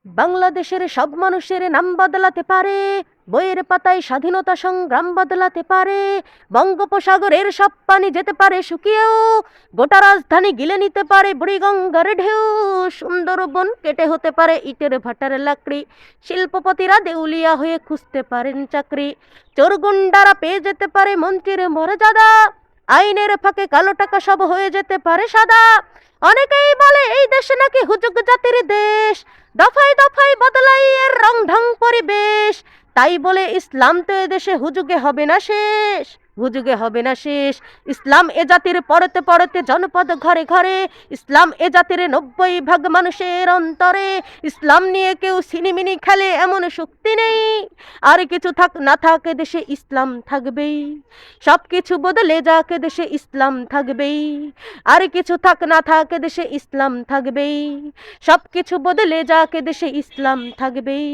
বাংলাদেশের সব মানুষের নাম বদলাতে পারে, বইয়ের পাতায় স্বাধীনতা সংগ্রাম বদলাতে পারে, বঙ্গোপসাগরের সব পানি যেতে পারে শুকিয়েও, গোটা রাজধানী গিলে নিতে পারে বুড়িগঙ্গার ঢেউ, সুন্দরবন কেটে হতে পারে ইটের ভাটার লাকড়ি, শিল্পপতিরা দেউলিয়া হয়ে খুঁজতে পারেন চাকরি, চোরগুন্ডারা পেয়ে যেতে পারে মন্ত্রীর মর্যাদা, আইনের ফাঁকে কালো টাকা সব হয়ে যেতে পারে সাদা। অনেকেই বলে এই দেশ নাকি হুজুগ জাতির দেশ, দফায় দফায় বদলাই এর রং ঢং পরিবেশ, তাই বলে ইসলাম তো এদেশে হুজুগে হবে না শেষ, হুজুগে হবে না শেষ। ইসলাম এ জাতির পড়তে পড়তে জনপদ ঘরে ঘরে, ইসলাম এ জাতির 90% মানুষের অন্তরে, ইসলাম নিয়ে কেউ সিনিমিনি খেলে এমন শক্তি নেই, আর কিছু থাক না থাক দেশে ইসলাম থাকবেই, সব কিছু বদলে যাক দেশে ইসলাম থাকবেই, আর কিছু থাক না থাক দেশে ইসলাম থাকবেই, সব কিছু বদলে যাক দেশে ইসলাম থাকবেই।